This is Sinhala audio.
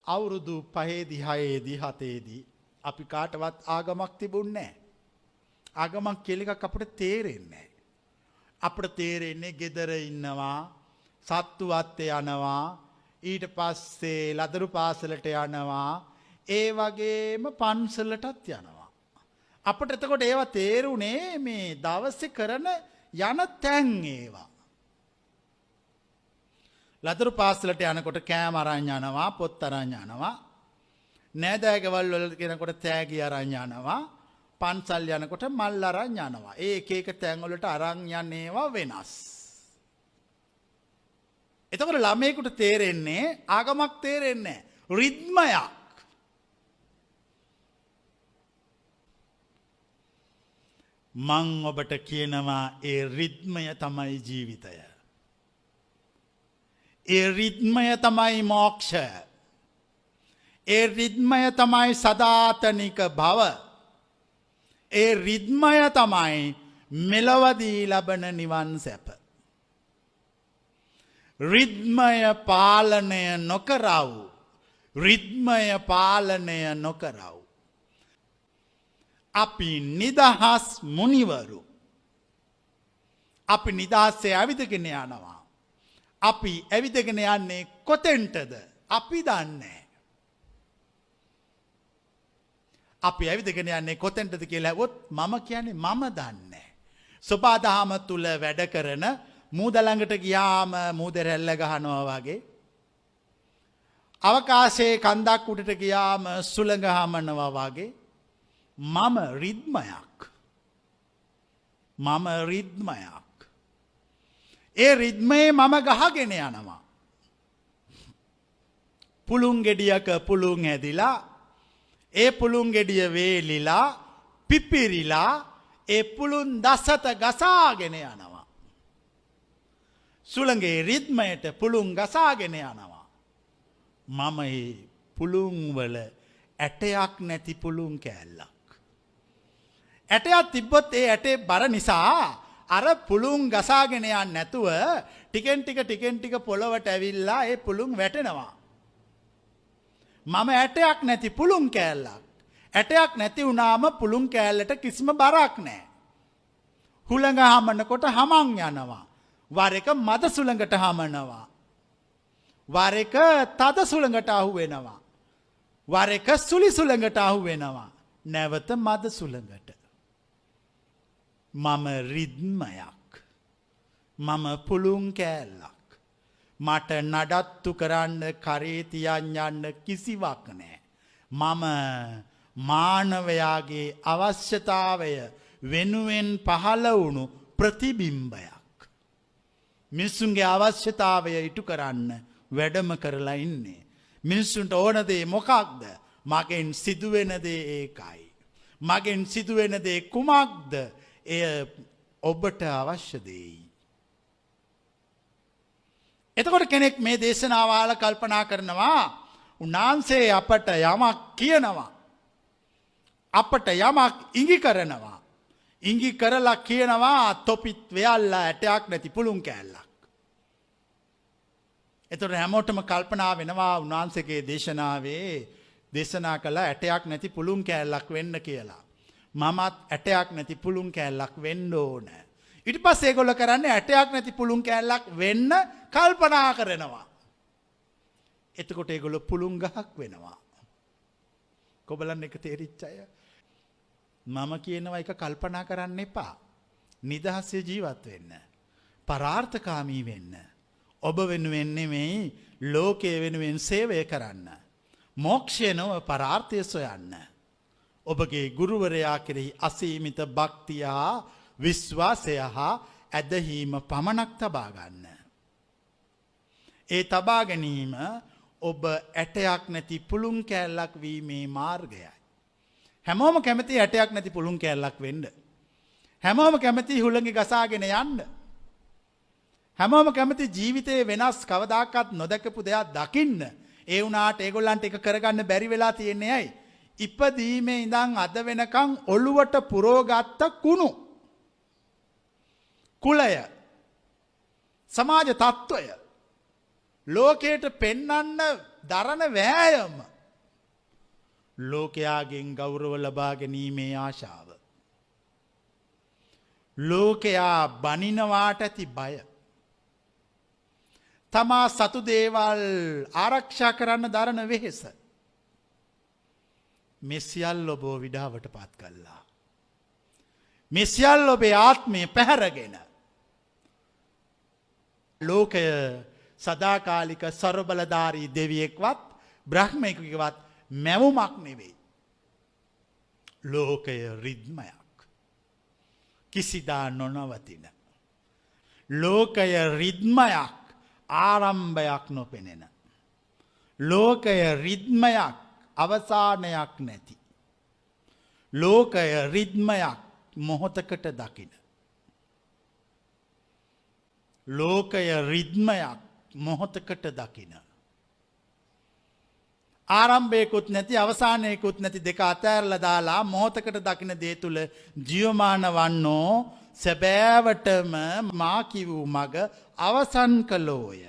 අවුරුදු 5දී 6දී 7දී අපි කාටවත් ආගමක් තිබුණේ නැහැ. ආගමක් කියලා එකක් අපිට තේරෙන්නේ නැහැ. අපිට තේරෙන්නේ gedara ඉන්නවා, සත්තු වත්තේ යනවා, ඊට පස්සේ ලදරු පාසලට යනවා, ඒ වගේම පන්සලටත් යනවා. අපිට එතකොට ඒවා තේරුනේ මේ දවසේ කරන යන තැන් ඒවා. ලදරු පාසලට යනකොට කෑම අරන් යනවා, පොත් අරන් යනවා. නෑදෑකවල් වල කෙනකොට තෑගි අරන් යනවා. පන්සල් යනකොට මල් අරන් යනවා. ඒ එක එක තැන් වලට අරන් යන්නේවා වෙනස්. එතකොට ළමයෙකුට තේරෙන්නේ ආගමක් තේරෙන්නේ නැහැ. රිද්මයක්. මං ඔබට කියනවා ඒ රිද්මය තමයි ජීවිතය. ඒ රිද්මය තමයි මෝක්ෂය. ඒ රිද්මය තමයි සදාතනික භව. ඒ රිද්මය තමයි මෙලවදී ලබන නිවන් සැප. රිද්මය පාලනය නොකරව. රිද්මය පාලනය නොකරව. අපි නිදහස් මුනිවරු. අපි නිදහසේ ඇවිදගෙන යනවා. අපි ඇවිදගෙන යන්නේ කොතෙන්ටද? අපි දන්නේ. අපි ඇවිදගෙන යන්නේ කොතෙන්ටද කියලා ඇහුවොත් මම කියන්නේ මම දන්නේ. සබාදහම තුල වැඩ කරන මූද ළඟට ගියාම මූද රැල්ල ගහනවා වගේ. අවකාශයේ කන්දක් උඩට ගියාම සුළඟ හමනවා වගේ. මම රිද්මයක්. මම රිද්මයක්. ඒ රිද්මේ මම ගහගෙන යනවා. පුළුන් ගෙඩියක පුළුන් ඇදිලා, ඒ පුළුන් ගෙඩිය වේලිලා, පිපිරිලා, ඒ පුළුන් දසත ගසාගෙන යනවා. සුළඟේ රිද්මයට පුළුන් ගසාගෙන යනවා. මම මේ පුළුන් වල ඇටයක් නැති පුළුන් කෑල්ලක්. ඇටයක් තිබ්බොත් ඒ ඇටේ බර නිසා අර පුළුන් ගසාගෙන යන්නේ නැතුව ටිකෙන් ටික පොළවට ඇවිල්ලා ඒ පුළුන් වැටෙනවා. මම ඇටයක් නැති පුළුන් කෑල්ලක්. ඇටයක් නැති වුණාම පුළුන් කෑල්ලට කිසිම බරක් නැහැ. හුළඟ හමනකොට හමන් යනවා. වර එක මද සුළඟට හමනවා. වර එක තද සුළඟට අහු වෙනවා. වර එක සුලි සුළඟට අහු වෙනවා. නැවත මද සුළඟට. මම රිද්මයක්. මම පුළුන් කෑල්ලක්. මට නඩත්තු කරන්න කරේ තියන් යන්න කිසිවක් නැහැ. මම මානවයාගේ අවශ්‍යතාවය වෙනුවෙන් පහළ වුණු ප්‍රතිබිම්බයක්. මිනිසුන්ගේ අවශ්‍යතාවය ඉටු කරන්න වැඩම කරලා ඉන්නේ. මිනිසුන්ට ඕන දේ මොකක්ද? මගෙන් සිදුවෙන දේ ඒකයි. මගෙන් සිදුවෙන දේ කුමක්ද? එය ඔබට අවශ්‍ය දෙයි. එතකොට කෙනෙක් මේ දේශනාව අහලා කල්පනා කරනවා උන්වහන්සේ අපට යමක් කියනවා. අපට යමක් ඉඟි කරනවා. ඉඟි කරලා කියනවා තොපිත් වෙයල්ලා ඇටයක් නැති පුළුන් කෑල්ලක්. එතකොට හැමෝටම කල්පනා වෙනවා උන්වහන්සේගේ දේශනාවේ දේශනා කළ ඇටයක් නැති පුළුන් කෑල්ලක් වෙන්න කියලා. මමත් ඇටයක් නැති පුළුන් කෑල්ලක් වෙන්න ඕන. ඊට පස්සේ ඒගොල්ලෝ කරන්නේ ඇටයක් නැති පුළුන් කෑල්ලක් වෙන්න කල්පනා කරනවා. එතකොට ඒගොල්ලෝ පුළුන් ගහක් වෙනවා. කොබලන් එක තේරිච්ච අය. මම කියනවා එක කල්පනා කරන්න එපා. නිදහසේ ජීවත් වෙන්න. පරාර්ථකාමී වෙන්න. ඔබ වෙනුවෙන් නෙමෙයි ලෝකයේ වෙනුවෙන් සේවය කරන්න. මෝක්ෂය නොව පරාර්ථය සොයන්න. ඔබගේ ගුරුවරයා කෙරෙහි අසීමිත භක්තිය හා විශ්වාසය හා ඇදහිීම පමණක් තබා ගන්න. ඒ තබා ගැනීම ඔබ ඇටයක් නැති පුළුන් කෑල්ලක් වීමේ මාර්ගයයි. හැමෝම කැමති ඇටයක් නැති පුළුන් කෑල්ලක් වෙන්න. හැමෝම කැමති හුළඟි ගසාගෙන යන්න. හැමෝම කැමති ජීවිතේ වෙනස් කවදාකවත් නොදකපු දෙයක් දකින්න. ඒ වුණාට ඒගොල්ලන්ට ඒක කරගන්න බැරි වෙලා තියෙන්නේ ඇයි? ඉපදීමේ ඉඳන් අද වෙනකන් ඔළුවට පුරෝගත්ත කුණු. කුලය. සමාජ තත්ත්වය. ලෝකයට පෙන්වන්න දරන වෑයම ලෝකයාගෙන් ගෞරව ලබා ගැනීමේ ආශාව. ලෝකයා බනිනවාට ඇති බය. තමා සතු දේවල් ආරක්ෂා කරන්න දරන වෙහෙස. මෙසියල් ඔබෝ විඩාවට පත් කල්ලා. මෙසියල් ඔබේ ආත්මය පැහැරගෙන. ලෝකය සදාකාලික සරබලධාරී දෙවියෙක්වත් බ්‍රහ්මයකවත් මැවුමක් නෙවෙයි. ලෝකය රිද්මයක්. කිසිදා නොනවතින. ලෝකය රිද්මයක් ආරම්භයක් නොපෙනෙන. ලෝකය රිද්මයක් අවසානයක් නැති. ලෝකය රිද්මයක් මොහොතකට දකින. ලෝකය රිද්මයක් මොහොතකට දකින. ආරම්භයකුත් නැති අවසානයකුත් නැති දෙක අතෑරල දාලා මොහොතකට දකින දේ තුළ ජීවමාන වන්නෝ සැබෑවටම මා කිවූ මග අවසන් කළෝය.